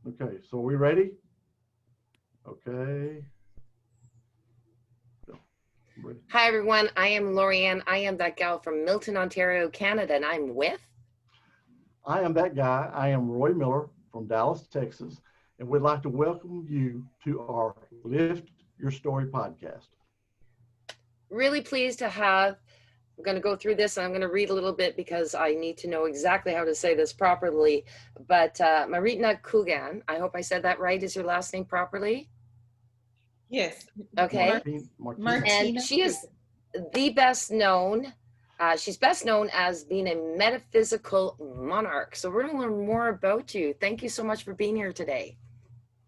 Okay, so are we ready? Okay. Ready. Hi, everyone. I am Lorianne. I am that gal from Milton, Ontario, Canada, and I'm with... I am that guy. I am Roy Miller from Dallas, Texas, and we'd like to welcome you to our Lift Your Story podcast. Really pleased to have... I'm going to go through this and I'm going to read a little bit because I need to know exactly how to say this properly. But Martina Coogan, I hope I said that right. Is your last name properly? Yes. Okay. Martina. And she is the best known, she's best known as being a metaphysical monarch. So we're going to learn more about you. Thank you so much for being here today.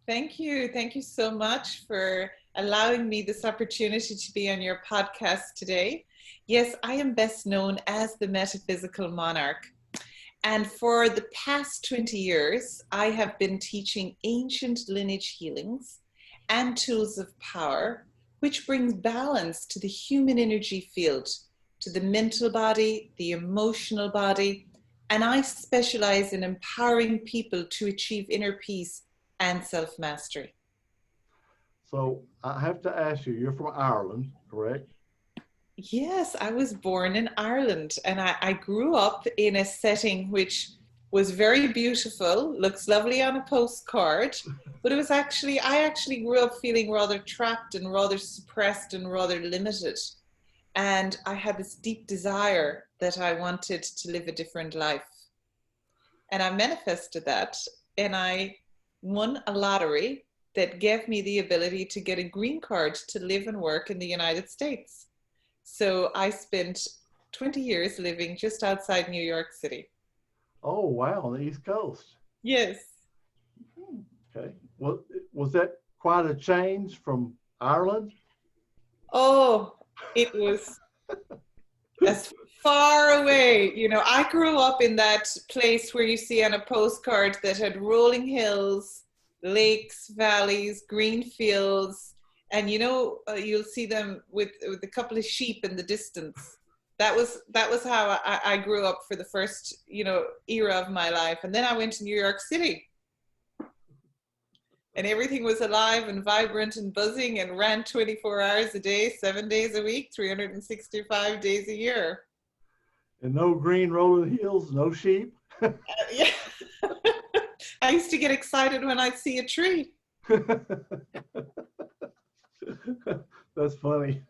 Thank you. Thank you so much for allowing me this opportunity to be on your podcast today. Yes, I am best known as the Metaphysical Monarch. And for the past 20 years, I have been teaching ancient lineage healings and tools of power, which brings balance to the human energy field, to the mental body, the emotional body. And I specialize in empowering people to achieve inner peace and self-mastery. So I have to ask you, you're from Ireland, correct? Yes, I was born in Ireland, and I grew up in a setting which was very beautiful, looks lovely on a postcard, but it was I actually grew up feeling rather trapped and rather suppressed and rather limited. And I had this deep desire that I wanted to live a different life. And I manifested that, and I won a lottery that gave me the ability to get a green card to live and work in the United States. So I spent 20 years living just outside New York City. Oh, wow, on the East Coast. Yes. Okay. Well, was that quite a change from Ireland? Oh, it was as far away. You know, I grew up in that place where you see on a postcard that had rolling hills, lakes, valleys, green fields. And you know, you'll see them with a couple of sheep in the distance. That was how I grew up for the first, era of my life. And then I went to New York City, and everything was alive and vibrant and buzzing and ran 24 hours a day, 7 days a week, 365 days a year. And no green rolling hills, no sheep. Yeah. I used to get excited when I'd see a tree. That's funny.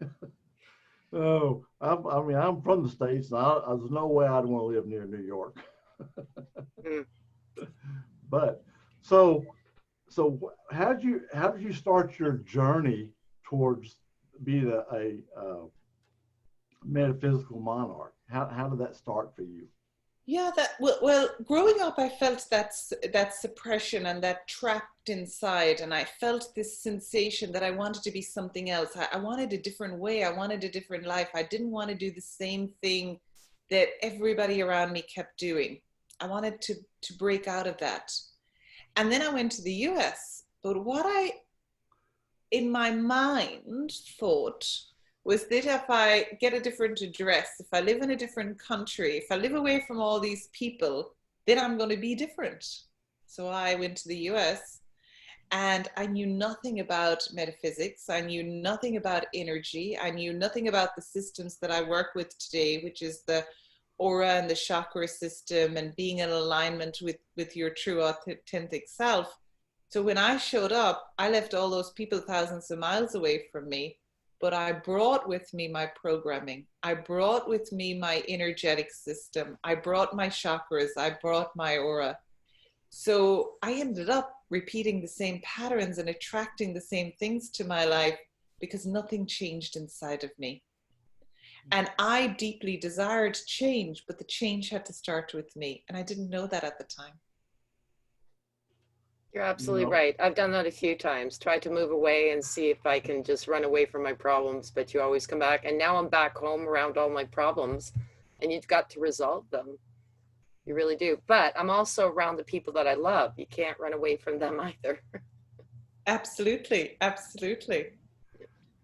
Oh, I'm from the States, and there's no way I'd want to live near New York. But so how did you start your journey towards being a metaphysical monarch? How did that start for you? Yeah, well, growing up, I felt that suppression and that trapped inside, and I felt this sensation that I wanted to be something else. I wanted a different way. I wanted a different life. I didn't want to do the same thing that everybody around me kept doing. I wanted to break out of that. And then I went to the US. But what I, in my mind, thought was that if I get a different address, if I live in a different country, if I live away from all these people, then I'm going to be different. So I went to the US, and I knew nothing about metaphysics. I knew nothing about energy. I knew nothing about the systems that I work with today, which is the aura and the chakra system and being in alignment with your true authentic self. So when I showed up, I left all those people thousands of miles away from me. But I brought with me my programming. I brought with me my energetic system. I brought my chakras. I brought my aura. So I ended up repeating the same patterns and attracting the same things to my life because nothing changed inside of me. And I deeply desired change, but the change had to start with me. And I didn't know that at the time. You're absolutely right. I've done that a few times, tried to move away and see if I can just run away from my problems, but you always come back. And now I'm back home around all my problems, and you've got to resolve them. You really do. But I'm also around the people that I love. You can't run away from them either. Absolutely. Absolutely.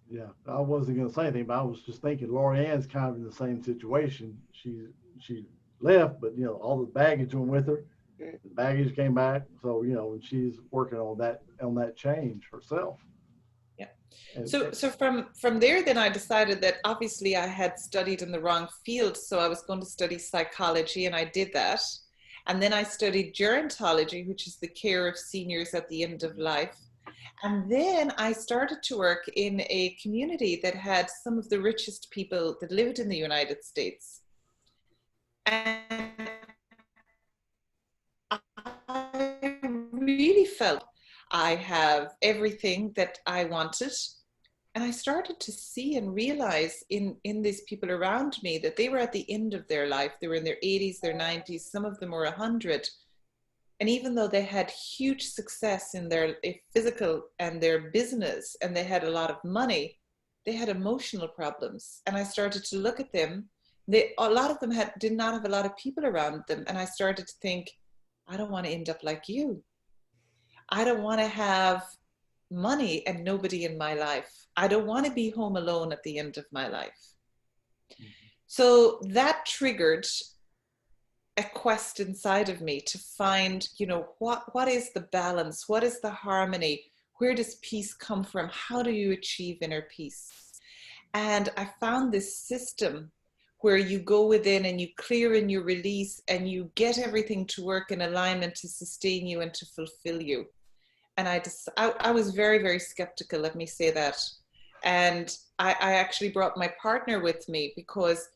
Yeah, I wasn't going to say anything, but I was just thinking Lorianne's kind of in the same situation. She left, but all the baggage went with her. Mm. Baggage came back. So, and she's working on that change herself. Yeah. And, So from there, then I decided that obviously I had studied in the wrong field. So I was going to study psychology, and I did that. And then I studied gerontology, which is the care of seniors at the end of life. And then I started to work in a community that had some of the richest people that lived in the United States. And I really felt I have everything that I wanted. And I started to see and realize in these people around me that they were at the end of their life. They were in their 80s, their 90s, some of them were 100. And even though they had huge success in their physical and their business, and they had a lot of money, they had emotional problems. And I started to look at them. A lot of them did not have a lot of people around them. And I started to think, I don't want to end up like you. I don't want to have money and nobody in my life. I don't want to be home alone at the end of my life. So that triggered a quest inside of me to find, what is the balance? What is the harmony? Where does peace come from? How do you achieve inner peace? And I found this system where you go within and you clear and you release and you get everything to work in alignment to sustain you and to fulfill you. And I was very, very skeptical, let me say that. And I actually brought my partner with me because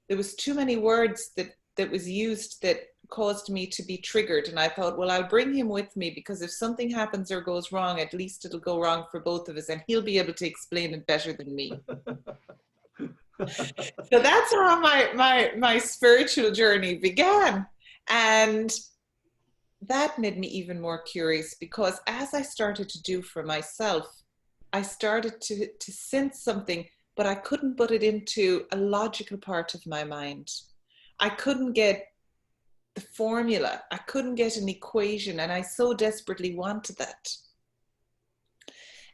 there was too many words that was used that caused me to be triggered. And I thought, well, I'll bring him with me because if something happens or goes wrong, at least it'll go wrong for both of us and he'll be able to explain it better than me. So that's how my spiritual journey began. And that made me even more curious because as I started to do for myself, I started to sense something, but I couldn't put it into a logical part of my mind. I couldn't get the formula. I couldn't get an equation, and I so desperately wanted that.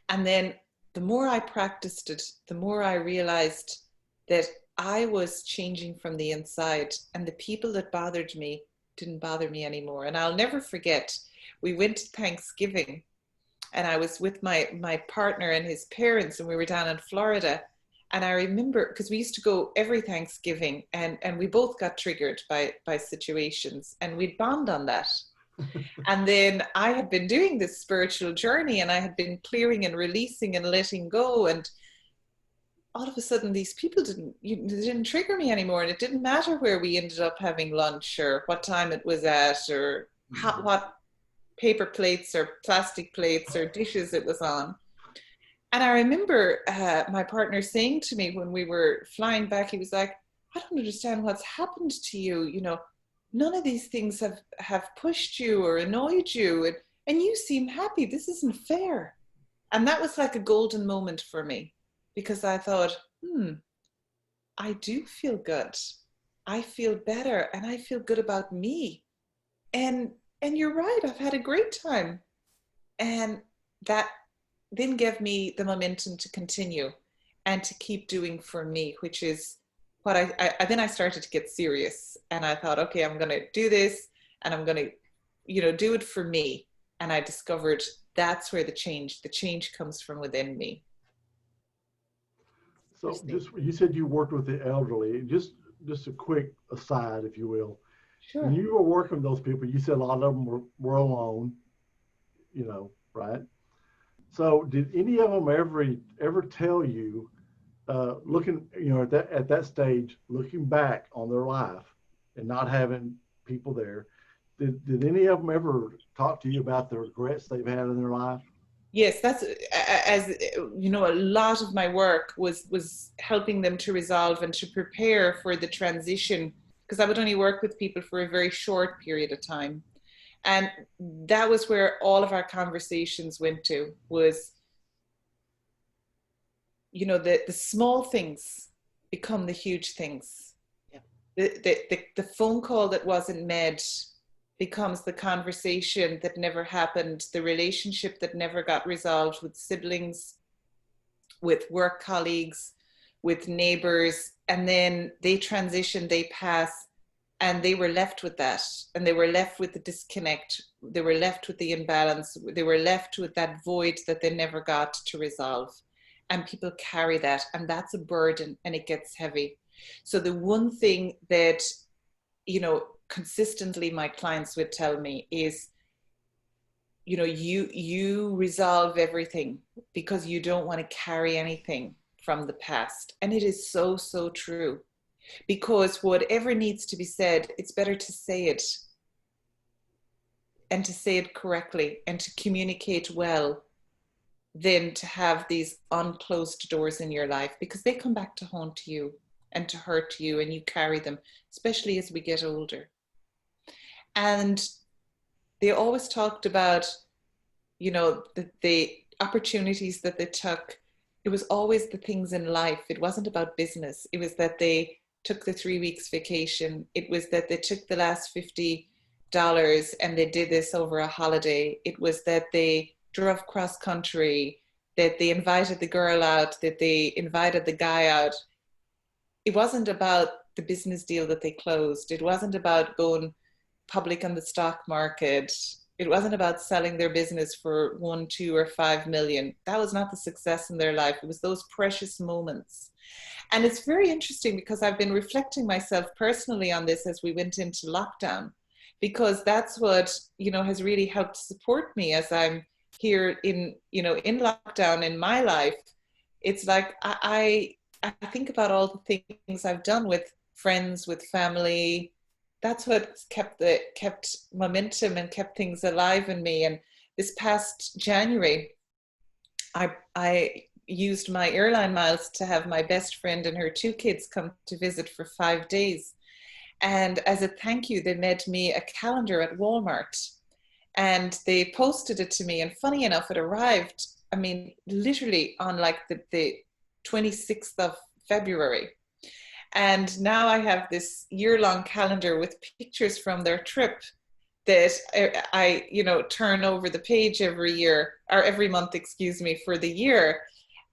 And then the more I practiced it, the more I realized that I was changing from the inside, and the people that bothered me didn't bother me anymore. And I'll never forget, we went to Thanksgiving and I was with my partner and his parents, and we were down in Florida. And I remember, because we used to go every Thanksgiving, and we both got triggered by situations, and we'd bond on that. And then I had been doing this spiritual journey, and I had been clearing and releasing and letting go. And all of a sudden, these people didn't trigger me anymore. And it didn't matter where we ended up having lunch or what time it was at or what paper plates or plastic plates or dishes it was on. And I remember my partner saying to me when we were flying back, he was like, I don't understand what's happened to you. None of these things have pushed you or annoyed you. And you seem happy. This isn't fair. And that was like a golden moment for me because I thought, I do feel good. I feel better and I feel good about me. And you're right. I've had a great time. And that then gave me the momentum to continue and to keep doing for me, which is what then I started to get serious, and I thought, okay, I'm going to do this and I'm going to, do it for me. And I discovered that's where the change comes from within me. So you said you worked with the elderly. Just a quick aside, if you will. Sure. When you were working with those people, you said a lot of them were alone, right? So did any of them ever tell you, looking, at that stage, looking back on their life and not having people there, did any of them ever talk to you about the regrets they've had in their life? Yes, that's, as a lot of my work was helping them to resolve and to prepare for the transition, because I would only work with people for a very short period of time. And that was where all of our conversations went to, was, the small things become the huge things. Yeah. The phone call that wasn't made becomes the conversation that never happened, the relationship that never got resolved with siblings, with work colleagues, with neighbors, and then they transition, they pass, And they were left with that, and they were left with the disconnect, they were left with the imbalance, they were left with that void that they never got to resolve. And people carry that, and that's a burden, and it gets heavy. So the one thing that, you know, consistently my clients would tell me is, you know, you resolve everything because you don't want to carry anything from the past. And it is so, so true. Because whatever needs to be said, it's better to say it, and to say it correctly, and to communicate well, than to have these unclosed doors in your life, because they come back to haunt you and to hurt you, and you carry them, especially as we get older. And they always talked about, you know, the opportunities that they took. It was always the things in life. It wasn't about business. It was that they took the 3 weeks vacation. It was that they took the last $50 and they did this over a holiday. It was that they drove cross country, that they invited the girl out, that they invited the guy out. It wasn't about the business deal that they closed. It wasn't about going public on the stock market. It wasn't about selling their business for 1, 2, or 5 million. That was not the success in their life. It was those precious moments. And it's very interesting because I've been reflecting myself personally on this as we went into lockdown, because that's what, you know, has really helped support me as I'm here in, you know, in lockdown in my life. It's like I think about all the things I've done with friends, with family. That's what kept momentum and kept things alive in me. And this past January, I used my airline miles to have my best friend and her 2 kids come to visit for 5 days. And as a thank you, they made me a calendar at Walmart, and they posted it to me. And funny enough, it arrived, I mean, literally on like the 26th of February. And now I have this year-long calendar with pictures from their trip that I, you know, turn over the page every year, or every month, excuse me, for the year.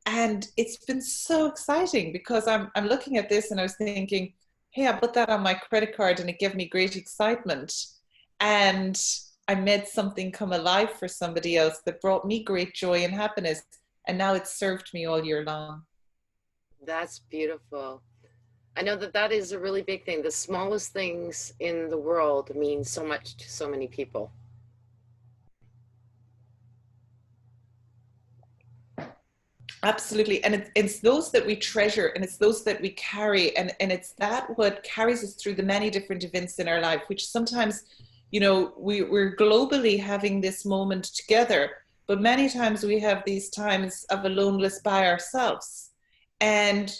And it's been so exciting because I'm looking at this and I was thinking, hey, I put that on my credit card and it gave me great excitement. And I made something come alive for somebody else that brought me great joy and happiness. And now it's served me all year long. That's beautiful. I know that that is a really big thing. The smallest things in the world mean so much to so many people. Absolutely. And it's those that we treasure, and it's those that we carry. And it's that what carries us through the many different events in our life, which sometimes, you know, we're globally having this moment together, but many times we have these times of aloneness by ourselves. And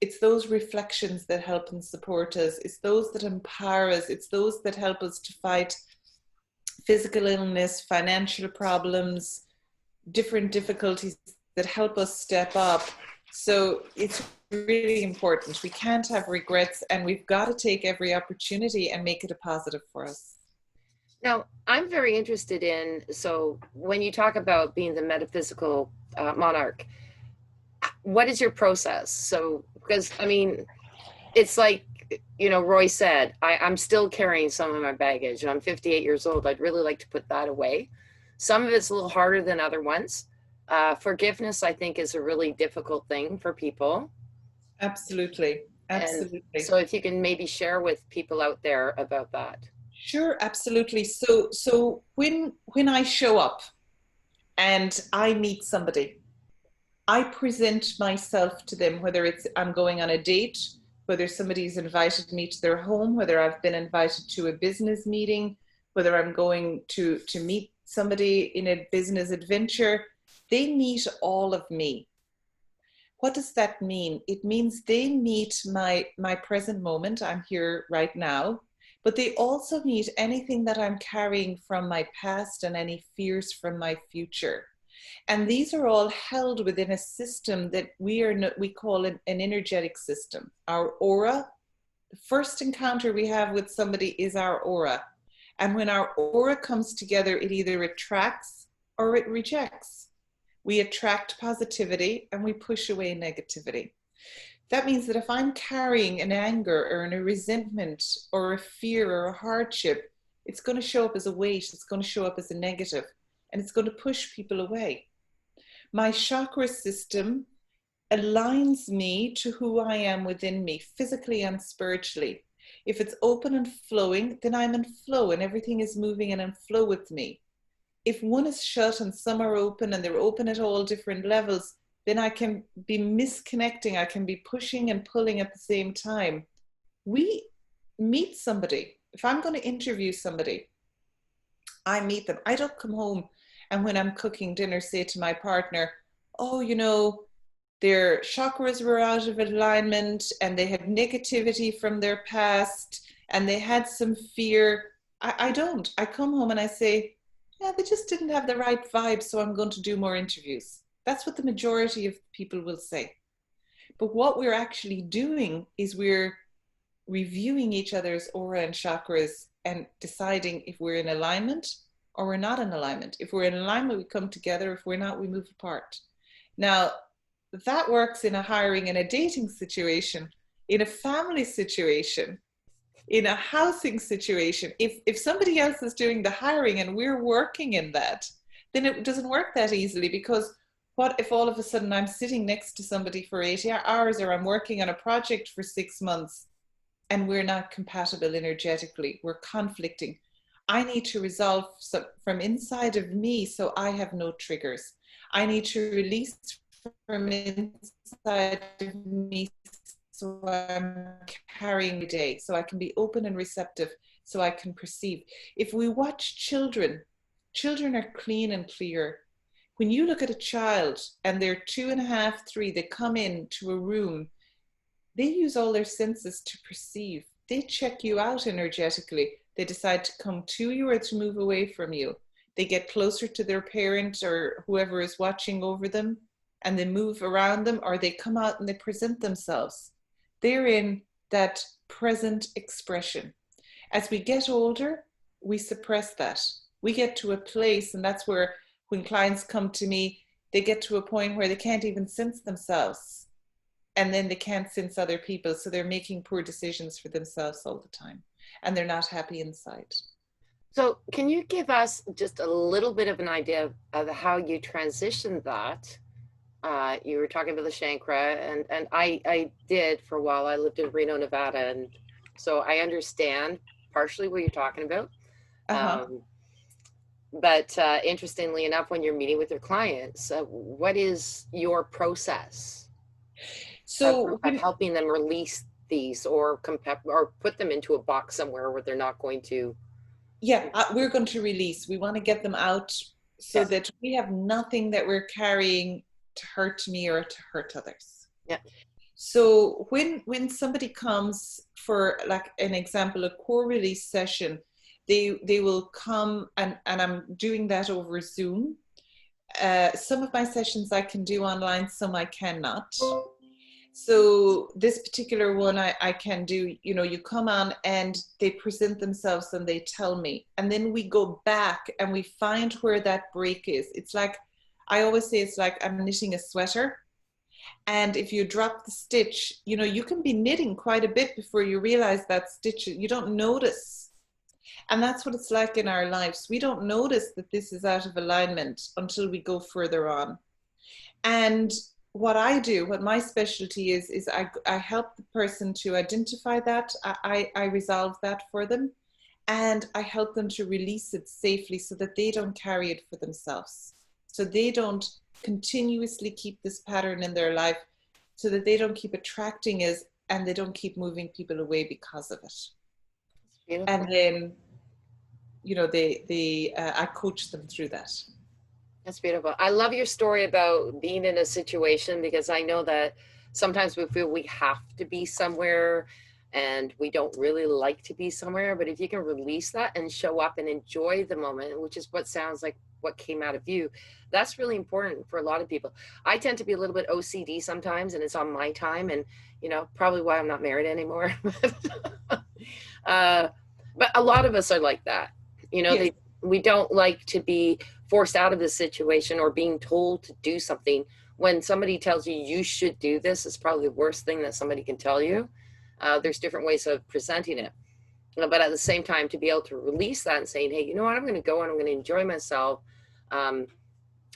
it's those reflections that help and support us. It's those that empower us. It's those that help us to fight physical illness, financial problems, different difficulties, that help us step up. So it's really important. We can't have regrets, and we've got to take every opportunity and make it a positive for us. Now, I'm very interested in, so when you talk about being the metaphysical monarch, what is your process? So, because I mean, it's like, you know, Roy said, I'm still carrying some of my baggage. I'm 58 years old. I'd really like to put that away. Some of it's a little harder than other ones. Forgiveness, I think, is a really difficult thing for people. Absolutely. Absolutely. And so if you can maybe share with people out there about that. Sure, absolutely. So when I show up and I meet somebody, I present myself to them, whether it's I'm going on a date, whether somebody's invited me to their home, whether I've been invited to a business meeting, whether I'm going to meet somebody in a business adventure. They meet all of me. What does that mean? It means they meet my present moment. I'm here right now, but they also meet anything that I'm carrying from my past and any fears from my future. And these are all held within a system that we call an energetic system. Our aura, the first encounter we have with somebody is our aura. And when our aura comes together, it either attracts or it rejects. We attract positivity and we push away negativity. That means that if I'm carrying an anger or a resentment or a fear or a hardship, it's going to show up as a weight, it's going to show up as a negative, and it's going to push people away. My chakra system aligns me to who I am within me, physically and spiritually. If it's open and flowing, then I'm in flow and everything is moving and in flow with me. If one is shut and some are open and they're open at all different levels, then I can be misconnecting. I can be pushing and pulling at the same time. We meet somebody. If I'm going to interview somebody, I meet them. I don't come home and when I'm cooking dinner, say to my partner, oh, you know, their chakras were out of alignment and they had negativity from their past and they had some fear. I don't. I come home and I say, yeah, they just didn't have the right vibe, so I'm going to do more interviews. That's what the majority of people will say. But what we're actually doing is we're reviewing each other's aura and chakras and deciding if we're in alignment or we're not in alignment. If we're in alignment, we come together. If we're not, we move apart. Now, that works in a hiring and a dating situation, in a family situation, in a housing situation. If somebody else is doing the hiring and we're working in that, then it doesn't work that easily, because what if all of a sudden I'm sitting next to somebody for 8 hours or I'm working on a project for 6 months and we're not compatible energetically, we're conflicting. I need to resolve from inside of me so I have no triggers. I need to release from inside of me so I'm carrying the day, so I can be open and receptive, so I can perceive. If we watch children, children are clean and clear. When you look at a child and they're 2.5, 3, they come into a room, they use all their senses to perceive. They check you out energetically. They decide to come to you or to move away from you. They get closer to their parent or whoever is watching over them, and they move around them, or they come out and they present themselves. They're in that present expression. As we get older, we suppress that. We get to a place, and that's where when clients come to me, they get to a point where they can't even sense themselves. And then they can't sense other people. So they're making poor decisions for themselves all the time. And they're not happy inside. So can you give us just a little bit of an idea of how you transitioned that? You were talking about the chakra, and I did for a while. I lived in Reno, Nevada, and so I understand partially what you're talking about. But interestingly enough, when you're meeting with your clients, what is your process of helping them release these or put them into a box somewhere where they're not going to? Yeah, we're going to release. We want to get them out so that we have nothing that we're carrying to hurt me or to hurt others. Yeah. So when somebody comes for, like an example, a core release session, they will come and I'm doing that over Zoom. Some of my sessions I can do online, some I cannot. So this particular one I can do, you know, you come on and they present themselves and they tell me, and then we go back and we find where that break is. It's like, I always say, it's like I'm knitting a sweater. And if you drop the stitch, you know, you can be knitting quite a bit before you realize that stitch, you don't notice. And that's what it's like in our lives. We don't notice that this is out of alignment until we go further on. And what I do, what my specialty is I help the person to identify that. I resolve that for them. And I help them to release it safely so that they don't carry it for themselves. So they don't continuously keep this pattern in their life, so that they don't keep attracting it and they don't keep moving people away because of it. And then, you know, I coach them through that. That's beautiful. I love your story about being in a situation, because I know that sometimes we feel we have to be somewhere and we don't really like to be somewhere. But if you can release that and show up and enjoy the moment, which is what sounds like what came out of you, that's really important for a lot of people. I tend to be a little bit OCD sometimes, and it's on my time, and, you know, probably why I'm not married anymore. But a lot of us are like that. You know, we don't like to be forced out of this situation or being told to do something. when somebody tells you you should do this, it's probably the worst thing that somebody can tell you. There's different ways of presenting it. But at the same time, to be able to release that and saying, hey, you know what, I'm going to go and I'm going to enjoy myself. A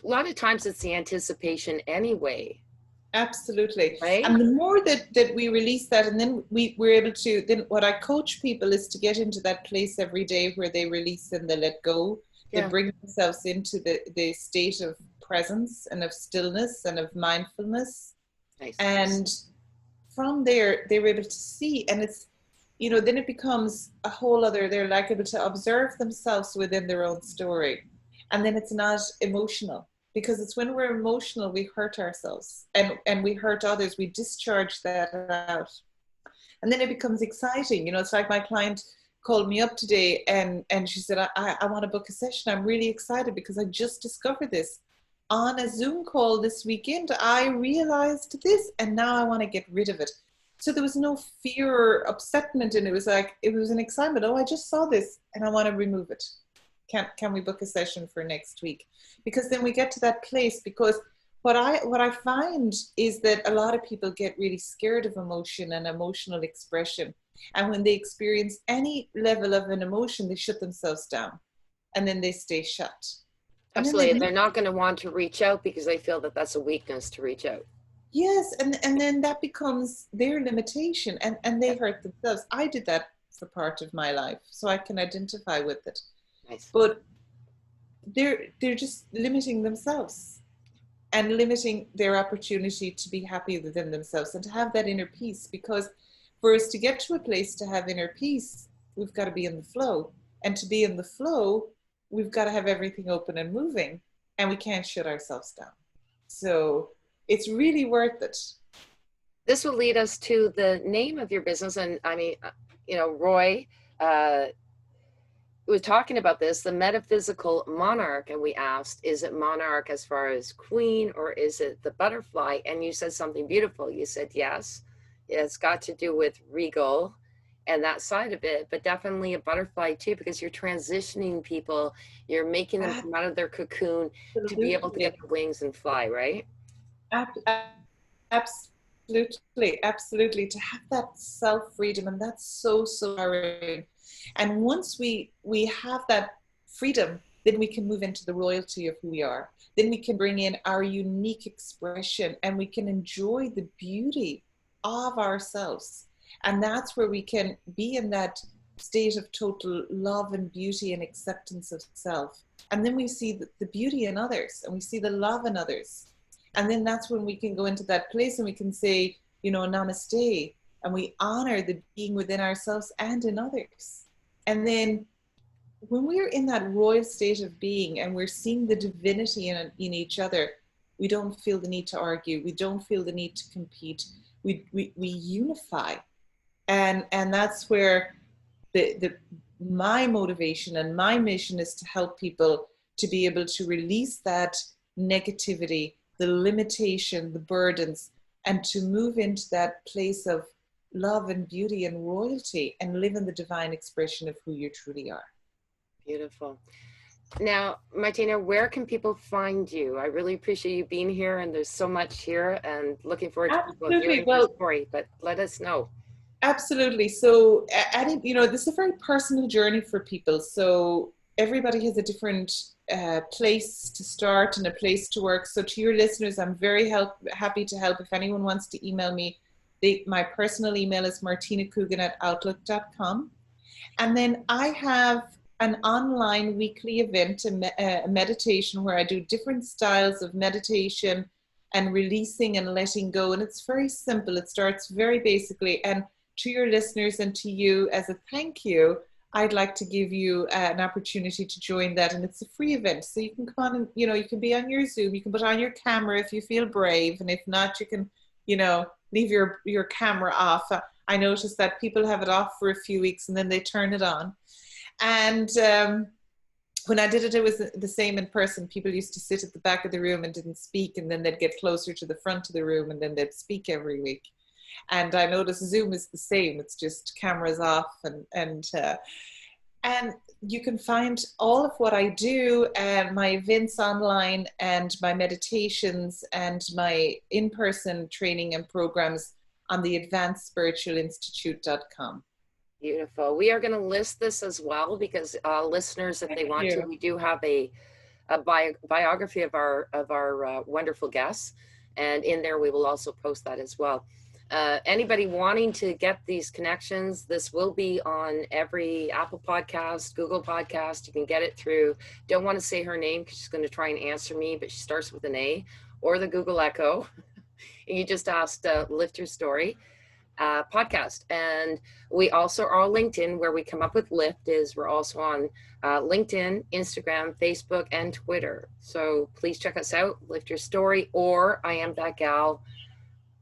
lot of times it's the anticipation anyway. Absolutely. Right? And the more that we release that, and then we're able to, then what I coach people is to get into that place every day where they release and they let go. They bring themselves into the state of presence and of stillness and of mindfulness. Nice. And from there, they're able to see, and it's, you know, then it becomes a whole other, they're like able to observe themselves within their own story. And then it's not emotional, because it's when we're emotional, we hurt ourselves and we hurt others. We discharge that out. And then it becomes exciting. You know, it's like my client called me up today and she said, I want to book a session. I'm really excited because I just discovered this. On a Zoom call this weekend, I realized this, and now I want to get rid of it. So there was no fear or upsetment, and it was like, it was an excitement. Oh, I just saw this and I want to remove it. Can we book a session for next week? Because then we get to that place, because what I find is that a lot of people get really scared of emotion and emotional expression. And when they experience any level of an emotion, they shut themselves down and then they stay shut. Absolutely. They're not going to want to reach out because they feel that that's a weakness to reach out. Yes. And then that becomes their limitation, and they hurt themselves. I did that for part of my life, so I can identify with it. Nice. But they're just limiting themselves and limiting their opportunity to be happy within themselves and to have that inner peace. Because for us to get to a place to have inner peace, we've got to be in the flow. And to be in the flow, we've got to have everything open and moving, and we can't shut ourselves down. So it's really worth it. This will lead us to the name of your business. And I mean, you know, Roy was talking about this, the Metaphysical Monarch. And we asked, is it monarch as far as queen, or is it the butterfly? And you said something beautiful. You said, yes, it's got to do with regal and that side of it, but definitely a butterfly too, because you're transitioning people, you're making them come out of their cocoon to be able to get their wings and fly, right? Absolutely. To have that self-freedom, and that's so empowering. And once we have that freedom, then we can move into the royalty of who we are. Then we can bring in our unique expression, and we can enjoy the beauty of ourselves. And that's where we can be in that state of total love and beauty and acceptance of self. And then we see the beauty in others, and we see the love in others. And then that's when we can go into that place and we can say, you know, namaste, and we honor the being within ourselves and in others. And then when we're in that royal state of being and we're seeing the divinity in each other, we don't feel the need to argue. We don't feel the need to compete. We unify. And that's where my motivation and my mission is to help people to be able to release that negativity, the limitation, the burdens, and to move into that place of love and beauty and royalty and live in the divine expression of who you truly are. Beautiful. Now, Martina, where can people find you? I really appreciate you being here, and there's so much here, and looking forward to people hearing your story, but let us know. Absolutely. So, you know, this is a very personal journey for people. So everybody has a different place to start and a place to work. So to your listeners, I'm very happy to help. If anyone wants to email me, my personal email is martinacoogan@outlook.com. And then I have an online weekly event, a meditation, where I do different styles of meditation and releasing and letting go. And it's very simple. It starts very basically. And to your listeners and to you, as a thank you, I'd like to give you an opportunity to join that. And it's a free event. So you can come on and, you know, you can be on your Zoom, you can put on your camera if you feel brave. And if not, you can, you know, leave your camera off. I noticed that people have it off for a few weeks and then they turn it on. And when I did it, it was the same in person. People used to sit at the back of the room and didn't speak. And then they'd get closer to the front of the room and then they'd speak every week. And I noticed Zoom is the same. It's just cameras off. And you can find all of what I do, my events online and my meditations and my in-person training and programs on the advancedspiritualinstitute.com. Beautiful. We are going to list this as well because listeners, if they want to, we do have a biography of our wonderful guests, and in there we will also post that as well. Anybody wanting to get these connections, this will be on every Apple podcast, Google podcast. You can get it through, don't want to say her name because she's going to try and answer me, but she starts with an A, or the Google Echo. You just asked Lift Your Story podcast. And we also are on LinkedIn, where we come up with Lift. We're also on LinkedIn, Instagram, Facebook, and Twitter. So please check us out, Lift Your Story, or I am that gal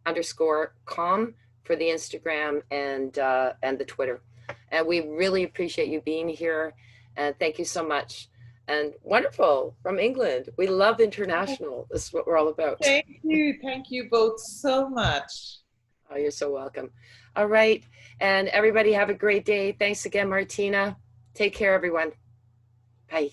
_com for the Instagram and the Twitter. And we really appreciate you being here, and thank you so much. And wonderful from England. We love international. This is what we're all about. Thank you both so much. Oh, you're so welcome. All right, and everybody have a great day. Thanks again, Martina. Take care, everyone. Bye.